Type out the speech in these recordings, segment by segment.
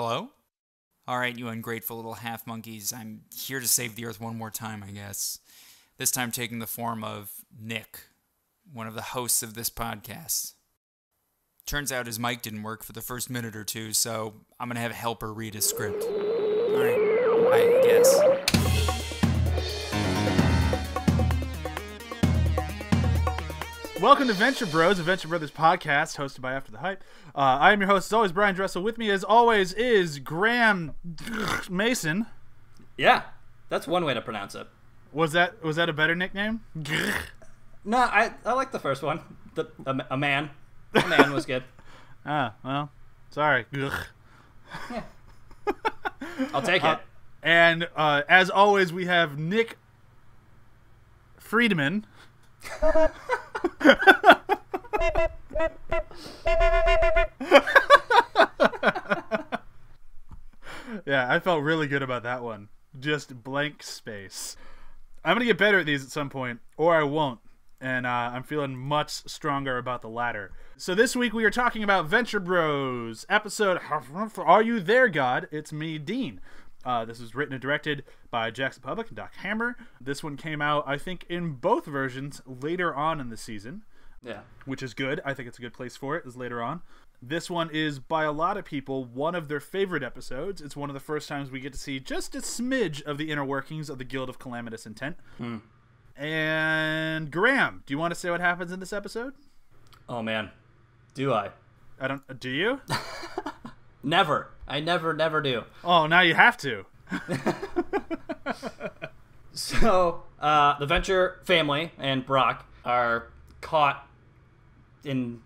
Hello? Alright, you ungrateful little half-monkeys. I'm here to save the Earth one more time, I guess. This time taking the form of Nick, one of the hosts of this podcast. Turns out his mic didn't work for the first minute or two, so I'm gonna have a helper read his script. Alright, I guess. Welcome to Venture Bros, a Venture Brothers podcast hosted by After the Hype. I am your host, as always, Bryan Dressel. With me, as always, is Graham Mason. Yeah, that's one way to pronounce it. Was that a better nickname? No, I like the first one. A man. A man was good. Well, sorry. Yeah. I'll take it. And as always, we have Nick Friedemann. Yeah, I felt really good about that one. Just blank space. I'm gonna get better at these at some point, or I won't. And I'm feeling much stronger about the latter. So this week we are talking about Venture Bros episode Are You There, God? It's me, Dean. This was written and directed by Jackson Public and Doc Hammer. This one came out, I think, in both versions later on in the season. Yeah. Which is good. I think it's a good place for it, is later on. This one is, by a lot of people, one of their favorite episodes. It's one of the first times we get to see just a smidge of the inner workings of the Guild of Calamitous Intent. And Graham, do you want to say what happens in this episode? Oh, man. Do I? Do you? Never. I never do. Oh, now you have to. So, the Venture family and Brok are caught in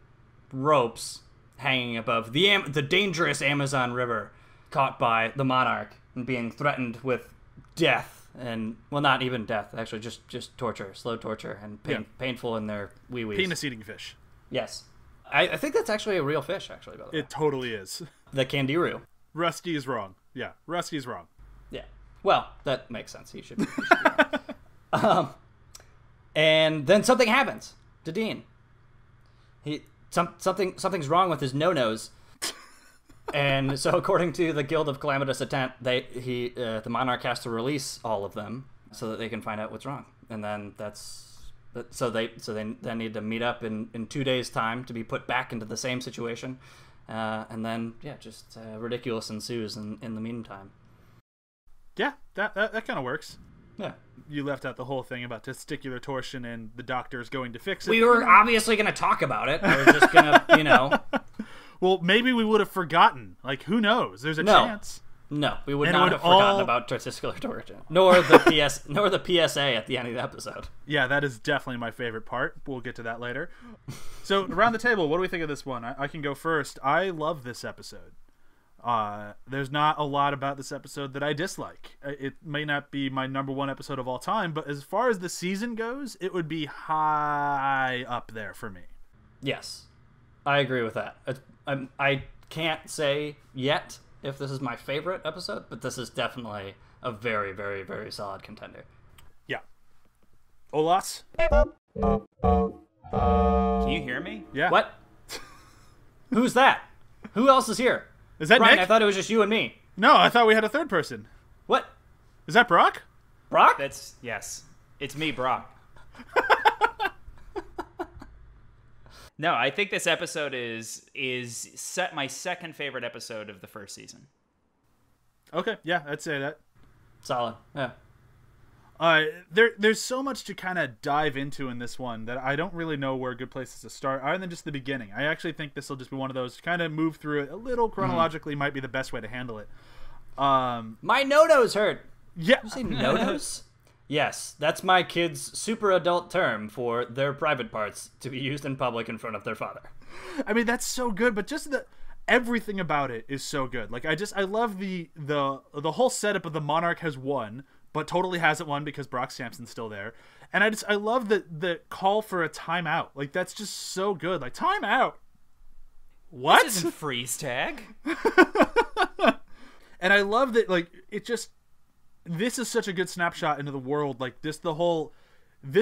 ropes hanging above the dangerous Amazon River, caught by the monarch and being threatened with death. And, well, not even death, actually, just torture, slow torture, and painful in their wee-wees. Penis-eating fish. Yes. I think that's actually a real fish, actually, by the way. It totally is. The candirú. Rusty is wrong. Yeah, Rusty's wrong. Yeah. Well, that makes sense. He should be wrong. And then something happens to Dean. Something's wrong with his no-nos. And so, according to the Guild of Calamitous Intent, the monarch has to release all of them so that they can find out what's wrong. And then they then need to meet up in 2 days' time to be put back into the same situation. And then just ridiculous ensues in the meantime. Yeah, that kind of works. Yeah. You left out the whole thing about testicular torsion and the doctor's going to fix it. We were obviously going to talk about it. We were just going to, Well, maybe we would have forgotten. Like, who knows? There's a chance. No, we would not have forgotten about testicular torsion. Nor the PSA at the end of the episode. Yeah, that is definitely my favorite part. We'll get to that later. So, around the table, what do we think of this one? I can go first. I love this episode. There's not a lot about this episode that I dislike. It may not be my number one episode of all time, but as far as the season goes, it would be high up there for me. Yes, I agree with that. I can't say yet if this is my favorite episode, but this is definitely a very, very, very solid contender. Yeah. Olas? Can you hear me? Yeah. What? Who's that? Who else is here? Is that Bryan, Nick? I thought it was just you and me. No, I thought we had a third person. What? Is that Brok? Brok? Yes. It's me, Brok. No, I think this episode is my second favorite episode of the first season. Okay, yeah, I'd say that. Solid. Yeah. There's so much to kind of dive into in this one that I don't really know where good places to start, other than just the beginning. I actually think this will just be one of those, kind of move through it a little chronologically might be the best way to handle it. My no-nos hurt. Yeah. Did you say no-nos? Yes, that's my kid's super adult term for their private parts to be used in public in front of their father. I mean, that's so good, but just everything about it is so good. Like, I love the whole setup of the monarch has won, but totally hasn't won because Brock Sampson's still there. And I love the call for a timeout. Like, that's just so good. Like, timeout. What? This isn't freeze tag. And I love that, like, this is such a good snapshot into the world. Like, this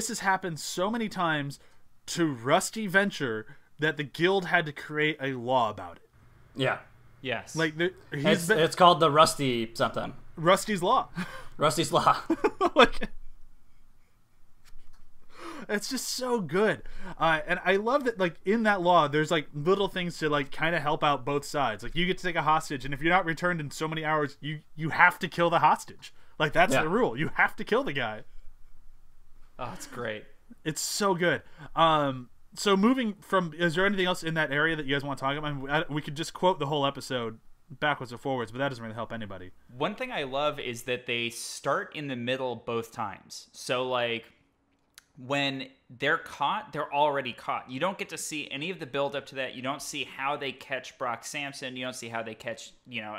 has happened so many times to Rusty Venture that the guild had to create a law about it. Yeah. Yes. Like It's called the Rusty something. Rusty's Law. Rusty's Law. Like, it's just so good. And I love that, like, in that law, there's, like, little things to, like, kind of help out both sides. Like, you get to take a hostage, and if you're not returned in so many hours, you have to kill the hostage. Like, that's the rule. You have to kill the guy. Oh, it's great. It's so good. So moving from, is there anything else in that area that you guys want to talk about? I mean, we could just quote the whole episode backwards or forwards, but that doesn't really help anybody. One thing I love is that they start in the middle both times. So, like, when they're caught, they're already caught. You don't get to see any of the build up to that. You don't see how they catch Brock Sampson. You don't see how they catch,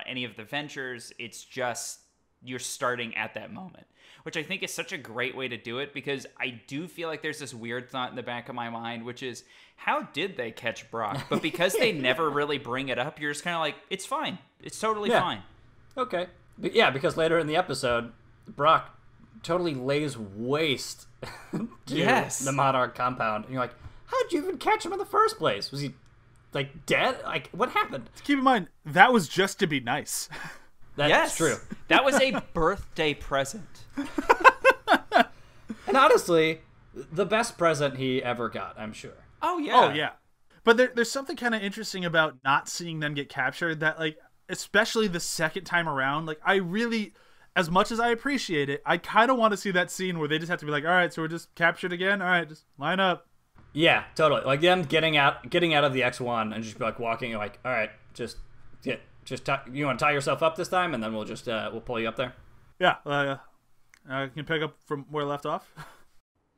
any of the Ventures. It's just you're starting at that moment, which I think is such a great way to do it, because I do feel like there's this weird thought in the back of my mind, which is, how did they catch Brock? But because they never really bring it up, you're just kind of like, it's fine. It's totally fine. Okay. But yeah, because later in the episode, Brock totally lays waste to the Monarch compound. And you're like, how'd you even catch him in the first place? Was he, like, dead? Like, what happened? Keep in mind, that was just to be nice. That's true. That was a birthday present. And honestly, the best present he ever got, I'm sure. Oh, yeah. Oh, yeah. But there's something kind of interesting about not seeing them get captured that, like, especially the second time around, like, I really, as much as I appreciate it, I kind of want to see that scene where they just have to be like, all right, so we're just captured again? All right, just line up. Yeah, totally. Like, them getting out of the X1 and just be like walking, like, all right, you want to tie yourself up this time, and then we'll just we'll pull you up there. Yeah, you can pick up from where left off.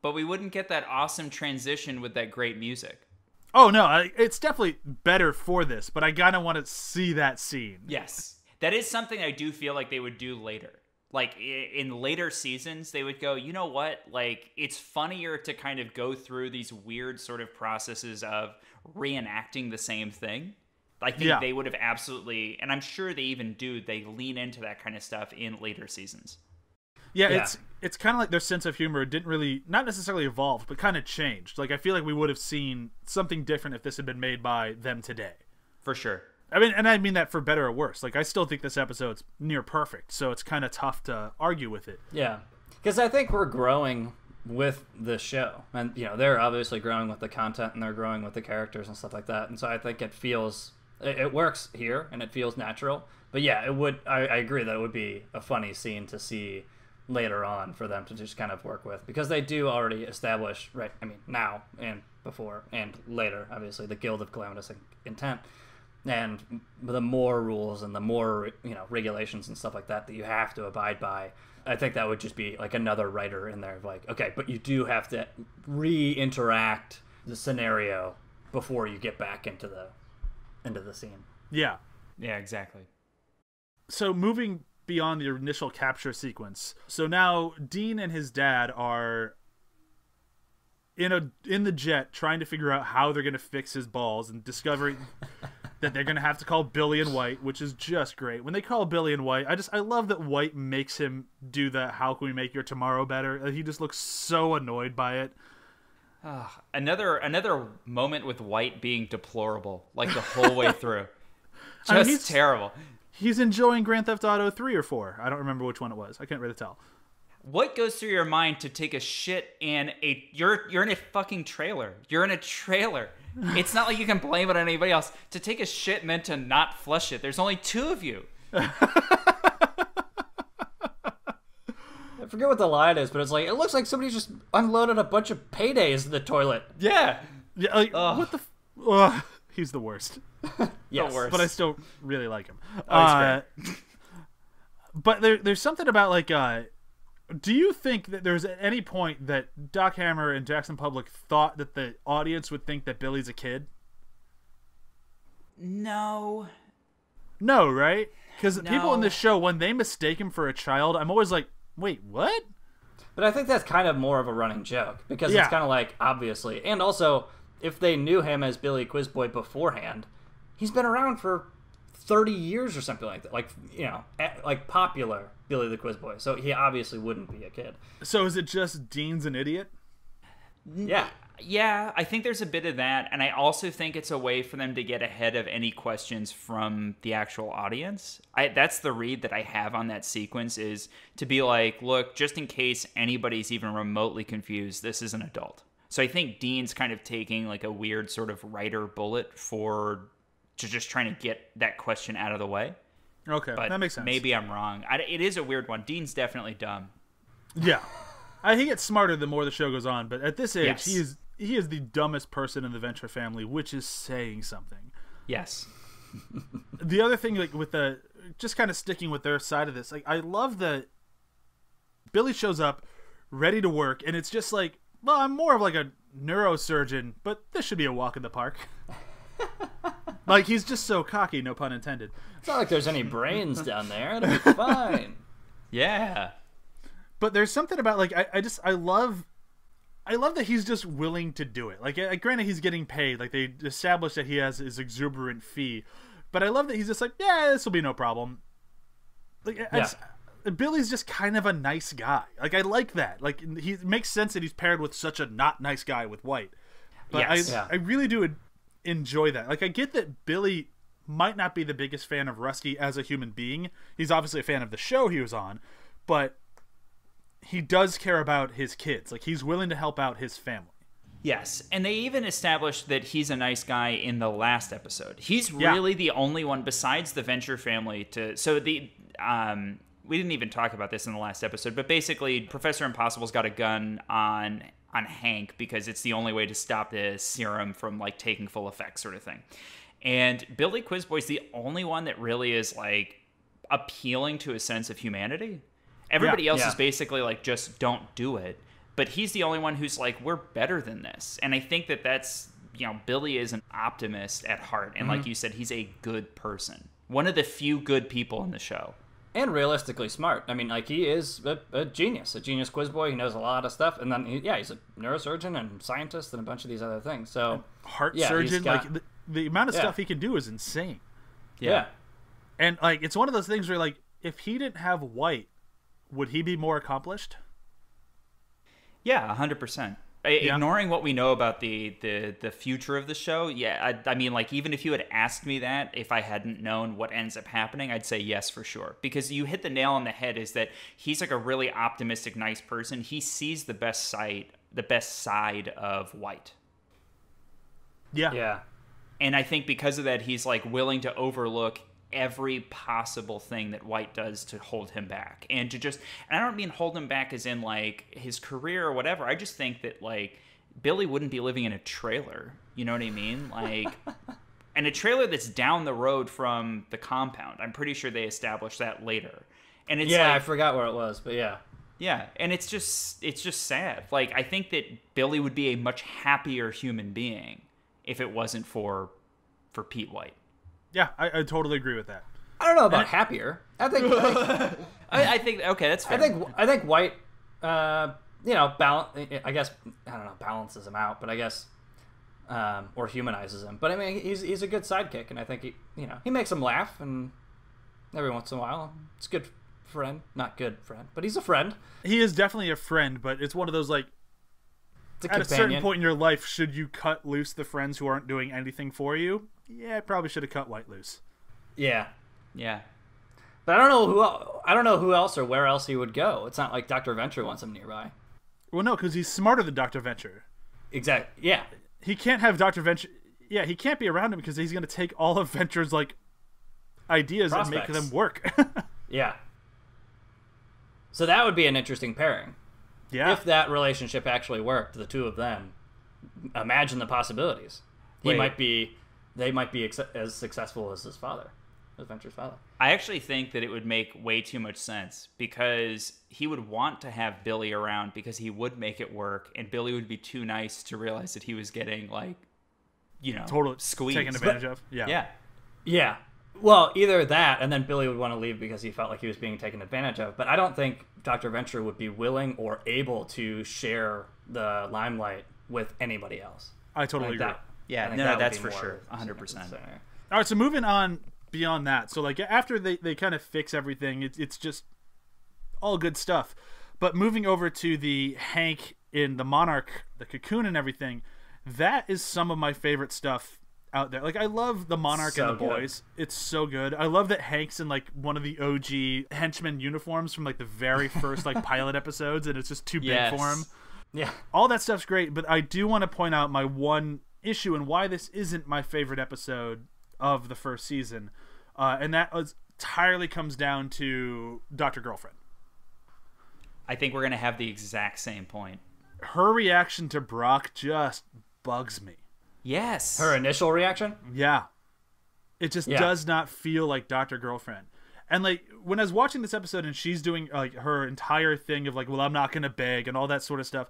But we wouldn't get that awesome transition with that great music. Oh no, it's definitely better for this, but I kind of want to see that scene. Yes, that is something I do feel like they would do later. Like, in later seasons, they would go, you know what? Like, it's funnier to kind of go through these weird sort of processes of reenacting the same thing. I think they would have absolutely, and I'm sure they even do, they lean into that kind of stuff in later seasons. Yeah. It's kind of like their sense of humor didn't really, not necessarily evolve, but kind of changed. Like, I feel like we would have seen something different if this had been made by them today. For sure. I mean, and I mean that for better or worse. Like, I still think this episode's near perfect, so it's kind of tough to argue with it. Yeah. Because I think we're growing with the show. And, they're obviously growing with the content, and they're growing with the characters and stuff like that. And so I think it works here, and it feels natural. But yeah, it would. I agree that it would be a funny scene to see later on for them to just kind of work with, because they do already establish, right? I mean, now and before and later, obviously, the Guild of Calamitous Intent, and the more rules and the more regulations and stuff like that you have to abide by. I think that would just be like another writer in there, like, okay, but you do have to re-interact the scenario before you get back into the scene. Yeah. Yeah, exactly. So moving beyond the initial capture sequence. So now Dean and his dad are in the jet trying to figure out how they're going to fix his balls, and discovering that they're going to have to call Billy and White, which is just great. When they call Billy and White, I love that White makes him do the "how can we make your tomorrow better?" He just looks so annoyed by it. Another moment with White being deplorable, like the whole way through. Just terrible. He's enjoying Grand Theft Auto 3 or 4. I don't remember which one it was. I can't really tell. What goes through your mind to take a shit in you're in a fucking trailer. You're in a trailer. It's not like you can blame it on anybody else. To take a shit meant to not flush it. There's only 2 of you. I forget what the line is, but it's like, it looks like somebody just unloaded a bunch of paydays in the toilet. Yeah. Like, what the... he's the worst. Yes. The worst. But I still really like him. Oh, he's great. But there's something about, like... do you think that there's at any point that Doc Hammer and Jackson Public thought that the audience would think that Billy's a kid? No. No, right? Because people in this show, when they mistake him for a child, I'm always like, wait, what? But I think that's kind of more of a running joke, because it's kind of like, obviously. And also, if they knew him as Billy Quizboy beforehand, he's been around for 30 years or something like that. Like, like popular Billy the Quiz Boy. So he obviously wouldn't be a kid. So is it just Dean's an idiot? Yeah. Yeah, I think there's a bit of that, and I also think it's a way for them to get ahead of any questions from the actual audience. That's the read that I have on that sequence, is to be like, look, just in case anybody's even remotely confused, this is an adult. So I think Dean's kind of taking like a weird sort of writer bullet to just trying to get that question out of the way. Okay, But that makes sense. maybe I'm wrong. It is a weird one. Dean's definitely dumb. Yeah. He gets smarter the more the show goes on, but at this age, Yes. he is the dumbest person in the Venture family, which is saying something. Yes. The other thing, like with the just kind of sticking with their side of this, like I love that Billy shows up ready to work, and it's just like, well, I'm more of like a neurosurgeon, but this should be a walk in the park. Like he's just so cocky, no pun intended. It's not like there's any brains down there. It'll be fine. Yeah. But there's something about like I love that he's just willing to do it. Like granted, he's getting paid. Like they established that he has his exuberant fee, but I love that he's just like, yeah, this will be no problem. Like Billy's just kind of a nice guy. Like I like that. Like it makes sense that he's paired with such a not nice guy with White. But Yes. I really do enjoy that. Like I get that Billy might not be the biggest fan of Rusty as a human being. He's obviously a fan of the show he was on, but he does care about his kids. Like he's willing to help out his family. Yes, and they even established that he's a nice guy in the last episode. He's really the only one besides the Venture family to. So the we didn't even talk about this in the last episode, but basically, Professor Impossible's got a gun on Hank because it's the only way to stop the serum from like taking full effect, sort of thing. And Billy Quizboy's the only one that really is like appealing to a sense of humanity. Everybody else is basically like, just don't do it. But he's the only one who's like, we're better than this. And I think that's, Billy is an optimist at heart. And like you said, he's a good person. One of the few good people in the show. And realistically smart. I mean, like, he is a genius quiz boy. He knows a lot of stuff. And then, he's a neurosurgeon and scientist and a bunch of these other things. So, Heart surgeon. Like, the amount of stuff he can do is insane. Yeah. And, like, it's one of those things where, like, if he didn't have White, would he be more accomplished? Yeah, 100%. Ignoring what we know about the future of the show, I mean, like, even if you had asked me that, if I hadn't known what ends up happening, I'd say yes for sure. Because you hit the nail on the head, is that he's like a really optimistic, nice person. He sees the best side of White. Yeah. Yeah. And I think because of that, he's like willing to overlook every possible thing that White does to hold him back, and I don't mean hold him back as in like his career or whatever. I just think that like Billy wouldn't be living in a trailer, you know what I mean? Like, and a trailer that's down the road from the compound. I'm pretty sure they established that later. And it's I forgot where it was, but yeah. Yeah, and it's just sad. Like, I think that Billy would be a much happier human being if it wasn't for Pete White. Yeah, I totally agree with that. I don't know about happier. I think I think okay, that's fair. I think White, balance. I guess I don't know, balances him out, but I guess or humanizes him. But I mean, he's a good sidekick, and I think he makes him laugh, and every once in a while, it's a good friend. Not good friend, but he's a friend. He is definitely a friend, but it's one of those like. At companion. A certain point in your life, should you cut loose the friends who aren't doing anything for you? Yeah, I probably should have cut White loose. Yeah. Yeah. But I don't know who else or where else he would go. It's not like Dr. Venture wants him nearby. Well, no, because he's smarter than Dr. Venture. Exactly. Yeah. He can't have Dr. Venture. Yeah, he can't be around him because he's going to take all of Venture's like ideas Prospects. and make them work. Yeah. So that would be an interesting pairing. Yeah. If that relationship actually worked, the two of them, imagine the possibilities. They might be as successful as his father, as Venture's father. I actually think that it would make way too much sense, because he would want to have Billy around because he would make it work, and Billy would be too nice to realize that he was getting totally squeezed. taken advantage of. Yeah. Yeah. Yeah. Well, either that, and then Billy would want to leave because he felt like he was being taken advantage of. But I don't think Dr. Venture would be willing or able to share the limelight with anybody else. I totally agree. That's for sure. 100%. All right, so moving on beyond that. So, like, after they kind of fix everything, it's just all good stuff. But moving over to the Hank in the Monarch, the cocoon and everything, that is some of my favorite stuff out there. Like, I love the Monarch and the boys. It's so good. I love that Hank's in like one of the OG henchman uniforms from like the very first like pilot episodes, and it's just too big for him. Yeah. All that stuff's great, but I do want to point out my one issue and why this isn't my favorite episode of the first season. And that entirely comes down to Dr. Girlfriend. I think we're going to have the exact same point. Her reaction to Brok just bugs me. Yes. Her initial reaction? Yeah. It just does not feel like Dr. Girlfriend. And like when I was watching this episode and she's doing like her entire thing of like, well, I'm not going to beg and all that sort of stuff.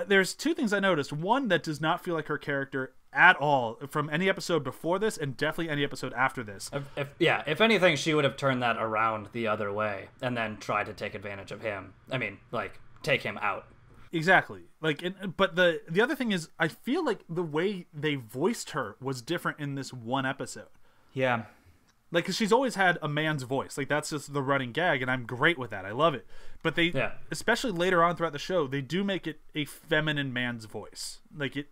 There's two things I noticed. One, that does not feel like her character at all from any episode before this, and definitely any episode after this. If anything, she would have turned that around the other way and then tried to take advantage of him. I mean, like, take him out. Exactly. Like, but the other thing is, I feel like the way they voiced her was different in this one episode. Yeah. Like, 'cause she's always had a man's voice. Like, that's just the running gag, and I'm great with that. I love it. But they, especially later on throughout the show, they do make it a feminine man's voice. Like, it.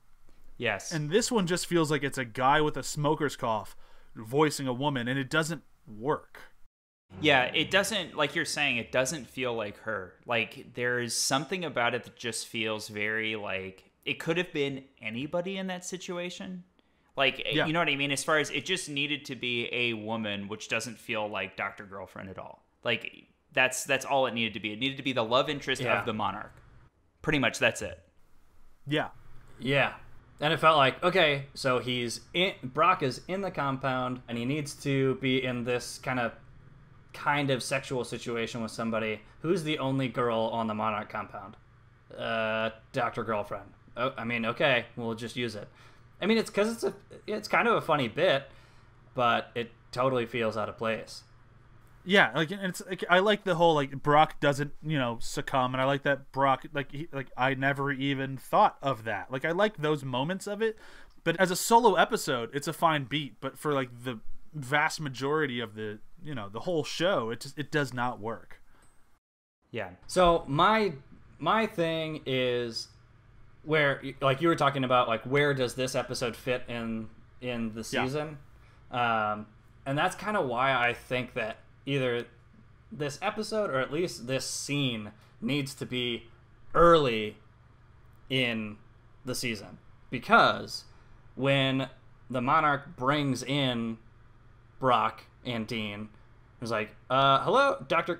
Yes. And this one just feels like it's a guy with a smoker's cough voicing a woman, and it doesn't work. Yeah, it doesn't, like you're saying, it doesn't feel like her. Like, there's something about it that just feels very, like, it could have been anybody in that situation. Like, you know what I mean? As far as it just needed to be a woman, which doesn't feel like Dr. Girlfriend at all. Like, that's all it needed to be. It needed to be the love interest of the Monarch. Pretty much, that's it. Yeah. Yeah. And it felt like, okay, so Brok is in the compound, and he needs to be in this kind of sexual situation with somebody. Who's the only girl on the Monarch compound? Dr. Girlfriend. Oh, I mean, okay, we'll just use it. I mean, it's because it's kind of a funny bit, but it totally feels out of place. Yeah, like, and it's like, I like the whole like Brok doesn't succumb, and I like that Brok like I never even thought of that. Like, I like those moments of it, but as a solo episode, it's a fine beat. But for like the vast majority of the the whole show, it does not work. Yeah. So my thing is, where, like you were talking about, like, where does this episode fit in the season? And that's kind of why I think that either this episode or at least this scene needs to be early in the season, because when the Monarch brings in Brok and Dean, it's like, hello, Dr.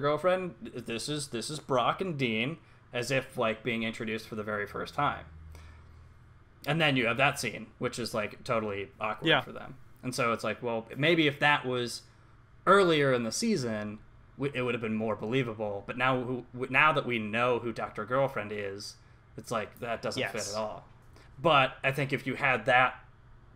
Girlfriend, this is Brok and Dean, as if like being introduced for the very first time. And then you have that scene, which is like totally awkward for them. And so it's like, well, maybe if that was earlier in the season, it would have been more believable. But now that we know who Dr. Girlfriend is, it's like that doesn't fit at all. But I think if you had that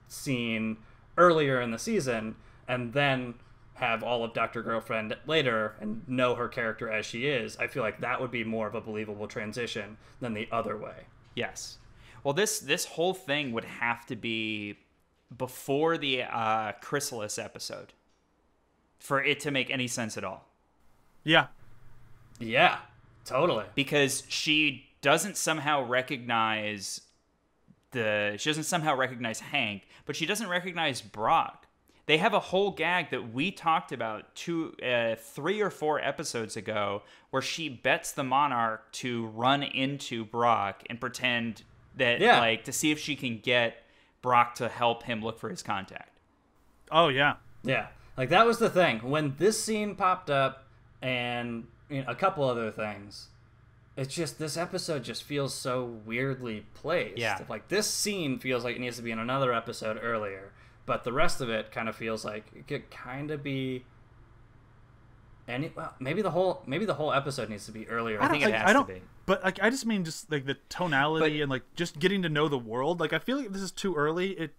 scene earlier in the season and then have all of Dr. Girlfriend later and know her character as she is, I feel like that would be more of a believable transition than the other way. Yes. Well, this whole thing would have to be before the Chrysalis episode for it to make any sense at all. Yeah. Yeah, totally. Because she doesn't somehow recognize Hank, but she doesn't recognize Brok. They have a whole gag that we talked about 3 or 4 episodes ago, where she bets the Monarch to run into Brok and pretend that, like, to see if she can get Brok to help him look for his contact. Oh, yeah. Yeah. Like, that was the thing. When this scene popped up and a couple other things, it's just, this episode just feels so weirdly placed. Yeah. Like, this scene feels like it needs to be in another episode earlier. But the rest of it kind of feels like it could kind of be maybe the whole episode needs to be earlier. I think it has to be. But like, I just mean just like the tonality and like just getting to know the world. Like, I feel like if this is too early,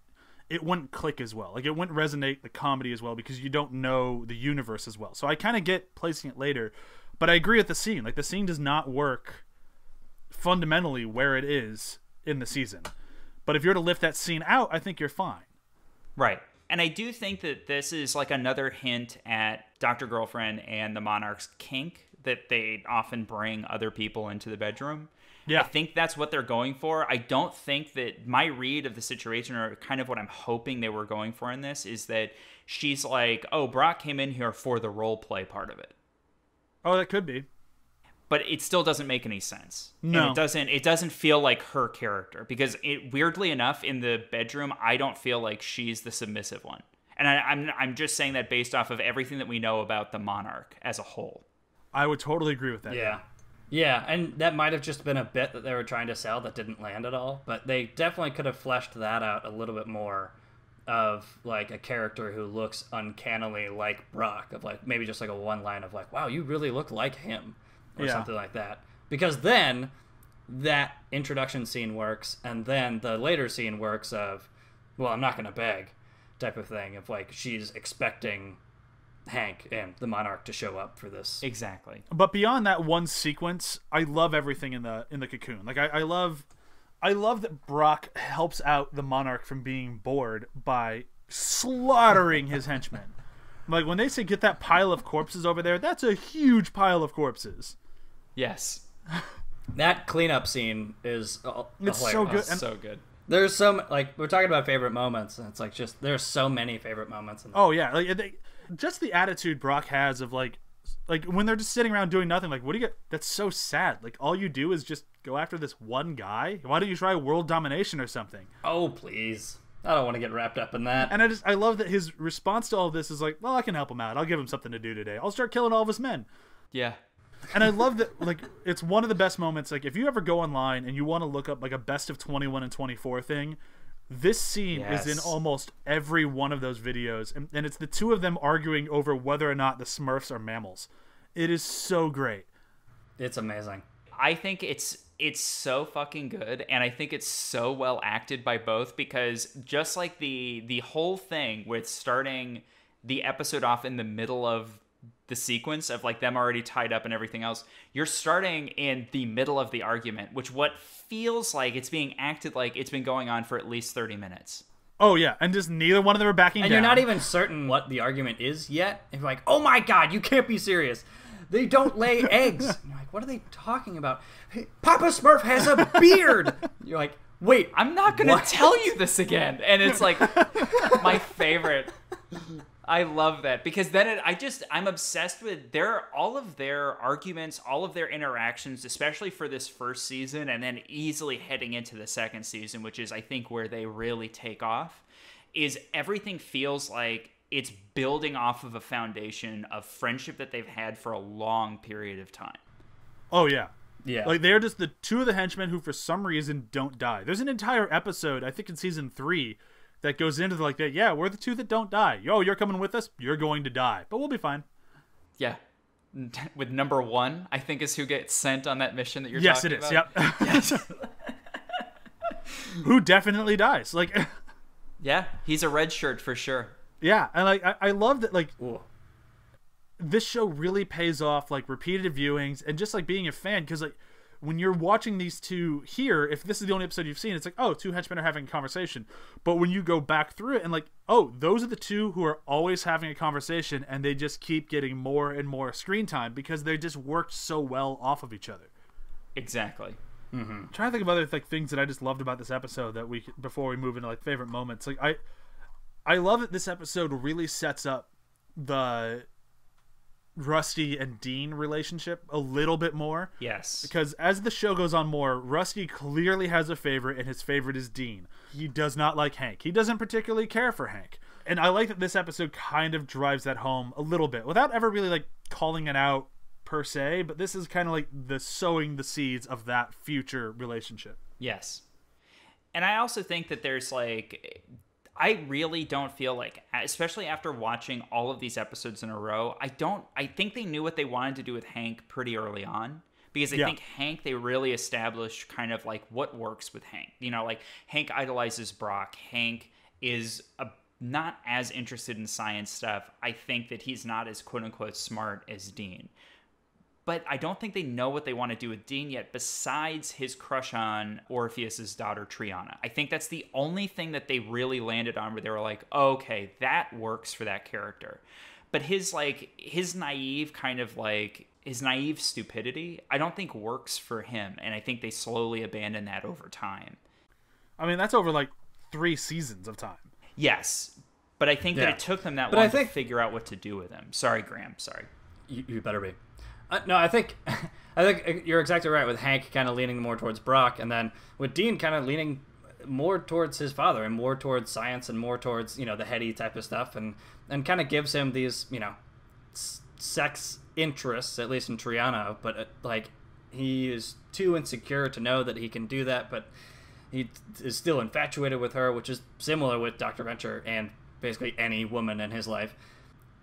it wouldn't click as well. Like, it wouldn't resonate the comedy as well because you don't know the universe as well. So I kind of get placing it later, but I agree with the scene. Like, the scene does not work fundamentally where it is in the season. But if you're to lift that scene out, I think you're fine. Right. And I do think that this is like another hint at Dr. Girlfriend and the Monarch's kink, that they often bring other people into the bedroom. Yeah. I think that's what they're going for. I don't think that my read of the situation, or kind of what I'm hoping they were going for in this, is that she's like, oh, Brok came in here for the role play part of it. Oh, that could be. But it still doesn't make any sense. No. And it doesn't feel like her character, because weirdly enough, in the bedroom, I don't feel like she's the submissive one. And I'm just saying that based off of everything that we know about the Monarch as a whole. I would totally agree with that. Yeah. Yeah, and that might have just been a bit that they were trying to sell that didn't land at all. But they definitely could have fleshed that out a little bit more, of like a character who looks uncannily like Brok, of like maybe just like a one line of like, wow, you really look like him, or something like that. Because then that introduction scene works, and then the later scene works of, well, I'm not going to beg type of thing, of like she's expecting Hank and the Monarch to show up for this. Exactly. But beyond that one sequence, I love everything in the cocoon. Like I love that Brok helps out the Monarch from being bored by slaughtering his henchmen. Like when they say get that pile of corpses over there, that's a huge pile of corpses. Yes. That cleanup scene is It's hilarious. so good. And so good. There's so like, we're talking about favorite moments, and it's like just there's so many favorite moments. Oh yeah, like just the attitude Brok has of like when they're just sitting around doing nothing. Like, what do you get? That's so sad. Like all you do is just go after this one guy. Why don't you try world domination or something? Oh please, I don't want to get wrapped up in that. And I love that his response to all this is like, well, I can help him out. I'll give him something to do today. I'll start killing all of his men. Yeah. And I love that, like, it's one of the best moments. Like, if you ever go online and you want to look up, like, a best of 21 and 24 thing, this scene is in almost every one of those videos. And it's the two of them arguing over whether or not the Smurfs are mammals. It is so great. It's amazing. I think it's so fucking good, and I think it's so well acted by both, because just like the whole thing with starting the episode off in the middle of the sequence of like them already tied up and everything else, you're starting in the middle of the argument, which what feels like it's being acted like it's been going on for at least 30 minutes. Oh yeah, and just neither one of them are backing down. And you're not even certain what the argument is yet. And you're like, oh my god, you can't be serious. They don't lay eggs. And you're like, what are they talking about? Hey, Papa Smurf has a beard. You're like, wait, I'm not going to tell you this again. And it's like my favorite. I love that, because then I'm obsessed with all of their arguments, all of their interactions, especially for this first season, and then easily heading into the second season, which is I think where they really take off, is everything feels like it's building off of a foundation of friendship that they've had for a long period of time. Oh yeah. yeah, Like, they're just the two of the henchmen who for some reason don't die. There's an entire episode, I think in season 3, that goes into like that. Yeah, we're the two that don't die. Yo, you're coming with us. You're going to die, but we'll be fine. Yeah. With number 1, I think, is who gets sent on that mission that you're Yes, talking it is. about. Yep. Yes. Who definitely dies. Like, Yeah, he's a red shirt for sure. yeah, and like I love that. Like, Ooh. this show really pays off like repeated viewings and just like being a fan, because like when you're watching these two here, if this is the only episode you've seen, it's like, oh, two henchmen are having a conversation. But when you go back through it and like, oh, those are the two who are always having a conversation, and they just keep getting more and more screen time because they just worked so well off of each other. Exactly. I'm trying to think of other like things that I just loved about this episode that before we move into like favorite moments. Like I love that this episode really sets up the Rusty and Dean relationship a little bit more. Yes. Because as the show goes on more, Rusty clearly has a favorite, and his favorite is Dean. He does not like Hank. He doesn't particularly care for Hank. And I like that this episode kind of drives that home a little bit without ever really like calling it out per se, but this is kind of like the sowing the seeds of that future relationship. Yes. And I also think that there's like, I really don't feel like, especially after watching all of these episodes in a row, I think they knew what they wanted to do with Hank pretty early on, because I think Hank, they really established kind of like what works with Hank. You know, like Hank idolizes Brok. Hank is not as interested in science stuff. I think that he's not as quote unquote smart as Dean. But I don't think they know what they want to do with Dean yet, besides his crush on Orpheus's daughter, Triana. I think that's the only thing that they really landed on where they were like, okay, that works for that character. But his naive kind of like his naive stupidity, I don't think works for him. And I think they slowly abandon that over time. I mean, that's over like 3 seasons of time. Yes. But I think that it took them that long to figure out what to do with him. Sorry, Graham. Sorry. You better be. No, I think you're exactly right with Hank kind of leaning more towards Brok, and then with Dean kind of leaning more towards his father and more towards science and more towards, you know, the heady type of stuff, and kind of gives him these, you know, sex interests, at least in Triana, but like he is too insecure to know that he can do that, but he is still infatuated with her, which is similar with Dr. Venture and basically any woman in his life.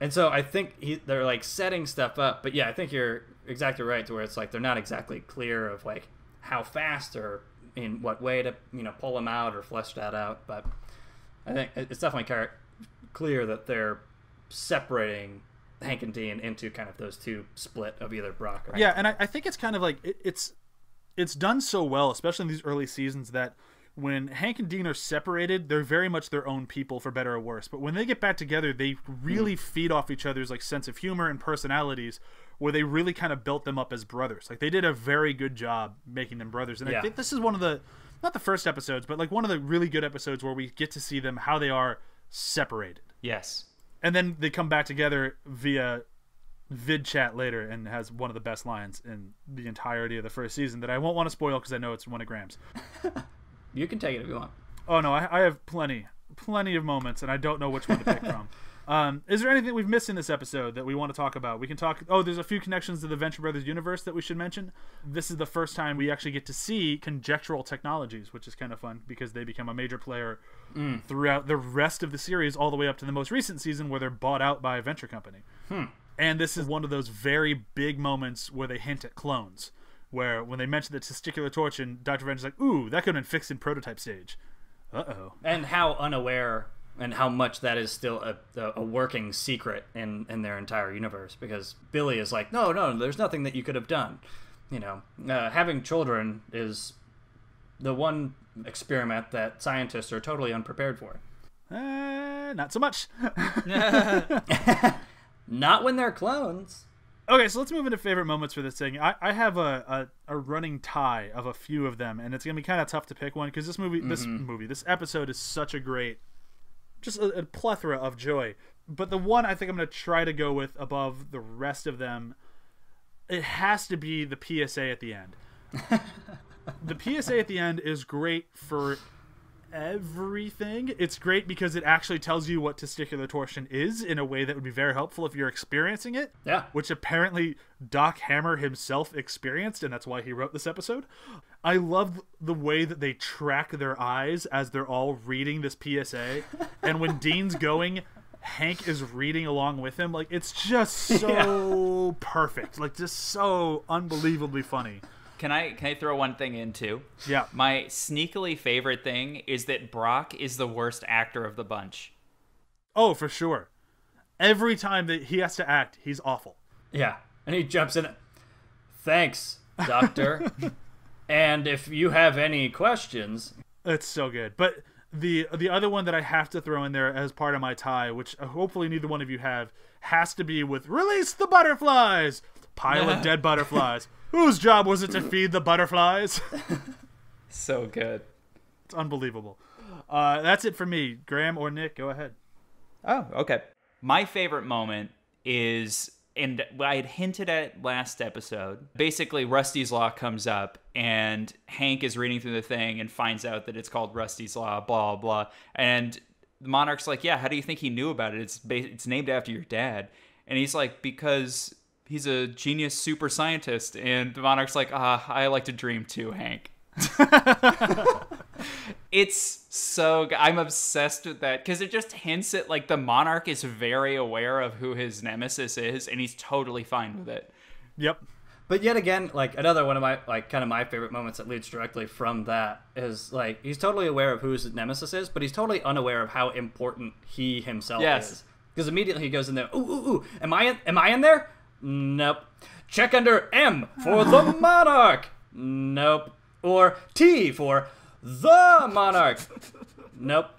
And so I think they're like setting stuff up, but yeah, I think you're exactly right to where it's like they're not exactly clear of like how fast or in what way to, you know, pull him out or flesh that out. But I think it's definitely clear that they're separating Hank and Dean into kind of those two split of either Brok or Hank. Yeah, and I think it's kind of like it's done so well, especially in these early seasons, that when Hank and Dean are separated, they're very much their own people, for better or worse. But when they get back together, they really feed off each other's like sense of humor and personalities, where they really kind of built them up as brothers. Like, they did a very good job making them brothers. And I think this is one of the, not the first episodes, but like one of the really good episodes where we get to see them how they are separated. Yes. And then they come back together via vid chat later, and has one of the best lines in the entirety of the first season that I won't want to spoil because I know it's one of Graham's. You can take it if you want. Oh no, I have plenty of moments, and I don't know which one to pick from. Is there anything we've missed in this episode that we want to talk about? We can talk. Oh, there's a few connections to the Venture Brothers universe that we should mention. This is the first time we actually get to see conjectural technologies, which is kind of fun because they become a major player throughout the rest of the series, all the way up to the most recent season where they're bought out by a venture company. And this is one of those very big moments where they hint at clones, where when they mention the testicular torch, and Dr. Venture's like, ooh, that could have been fixed in prototype stage. Uh-oh. And how unaware and how much that is still a working secret in their entire universe, because Billy is like, no, there's nothing that you could have done. You know, having children is the one experiment that scientists are totally unprepared for. Not so much. Not when they're clones. Okay, so let's move into favorite moments for this thing. I have a running tie of a few of them, and it's gonna be kind of tough to pick one because this episode is such a great, just a plethora of joy. But the one I think I'm gonna try to go with above the rest of them, it has to be the PSA at the end. The PSA at the end is great for everything. It's great because it actually tells you what testicular torsion is in a way that would be very helpful if you're experiencing it. Yeah. Which apparently Doc Hammer himself experienced, and that's why he wrote this episode. I love the way that they track their eyes as they're all reading this PSA. And when Dean's going, Hank is reading along with him. Like, it's just so perfect. Like, just so unbelievably funny. Can I throw one thing in too? Yeah. My sneakily favorite thing is that Brok is the worst actor of the bunch. Oh, for sure. Every time that he has to act, he's awful. Yeah. And he jumps in. Thanks, Doctor. And if you have any questions. It's so good. But the other one that I have to throw in there as part of my tie, which hopefully neither one of you have, has to be with Release the Butterflies! Pile of dead butterflies. Whose job was it to feed the butterflies? So good. It's unbelievable. That's it for me. Graham or Nick, go ahead. Oh, okay. My favorite moment is, and I had hinted at last episode, basically Rusty's Law comes up and Hank is reading through the thing and finds out that it's called Rusty's Law, blah, blah. And the Monarch's like, yeah, how do you think he knew about it? It's named after your dad. And he's like, because he's a genius super scientist. And the Monarch's like, I like to dream too, Hank. It's so good. I'm obsessed with that because it just hints at like the Monarch is very aware of who his nemesis is, and he's totally fine with it. Yep. But yet again, like another one of my kind of my favorite moments that leads directly from that is like he's totally aware of who his nemesis is, but he's totally unaware of how important he himself is. Because immediately he goes in there. Ooh, am I in there? Nope. Check under M for the Monarch. Nope. Or T for the Monarch. Nope.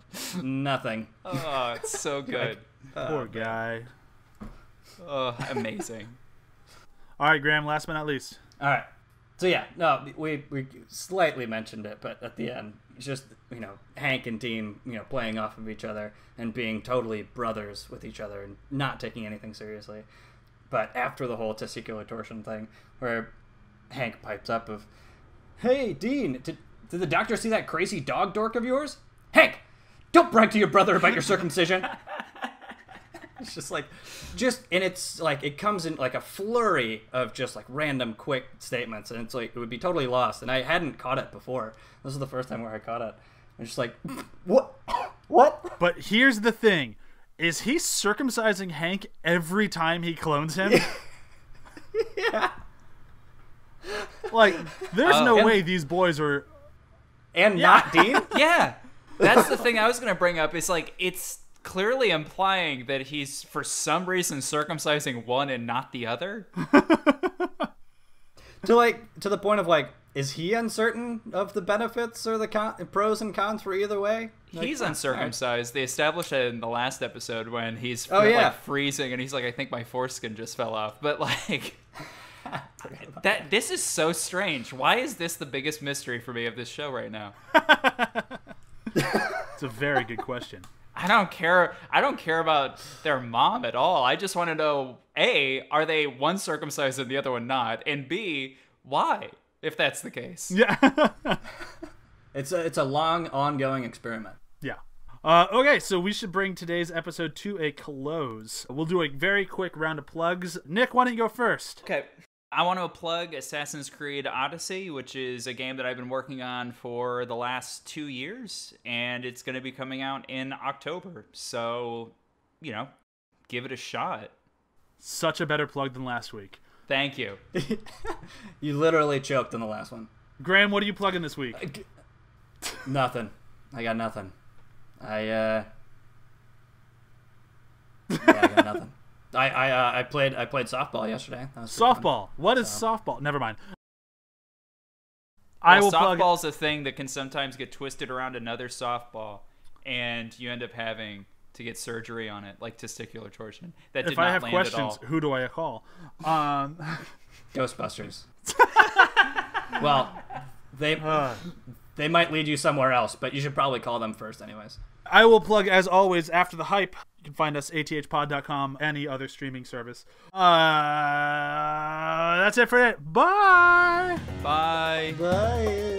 Nothing. Oh, it's so good. Poor guy. Oh, amazing. All right, Graham, last but not least. All right. So yeah, no, we slightly mentioned it, but at the end, it's just, Hank and Dean, playing off of each other and being totally brothers with each other and not taking anything seriously. But after the whole testicular torsion thing, where Hank pipes up of, "Hey, Dean, did the doctor see that crazy dog dork of yours? Hank, don't brag to your brother about your circumcision." It's just and it's like, it comes in like a flurry of just like random quick statements, and it's like, it would be totally lost. And I hadn't caught it before. This is the first time where I caught it. I'm just like, what? But here's the thing. Is he circumcising Hank every time he clones him? Yeah. Like, there's no way these boys are... And not Dean? Yeah. That's the thing I was going to bring up. Is like, it's clearly implying that he's, for some reason, circumcising one and not the other. To the point of like, is he uncertain of the benefits or the pros and cons for either way? Like, he's uncircumcised. They established it in the last episode when he's freezing and he's like, I think my foreskin just fell off. But like, this is so strange. Why is this the biggest mystery for me of this show right now? It's a very good question. I don't care about their mom at all. I just want to know, A, are they one circumcised and the other one not? And B, why, if that's the case? Yeah. It's a long, ongoing experiment. Yeah. Okay, so we should bring today's episode to a close. We'll do a very quick round of plugs. Nick, why don't you go first? Okay. I want to plug Assassin's Creed Odyssey, which is a game that I've been working on for the last 2 years, and it's going to be coming out in October. So, give it a shot. Such a better plug than last week. Thank you. You literally choked in the last one. Graham, what are you plugging this week? Nothing. I got nothing. I got nothing. I played softball yesterday. Softball. What is softball? Never mind. Softball's a thing that can sometimes get twisted around another softball, and you end up having to get surgery on it, like testicular torsion. That did if not I have land questions, at all. who do I call? Ghostbusters. Well, they might lead you somewhere else, but you should probably call them first anyways. I will plug, as always, After the Hype. You can find us athpod.com, any other streaming service. That's it for it. Bye! Bye. Bye.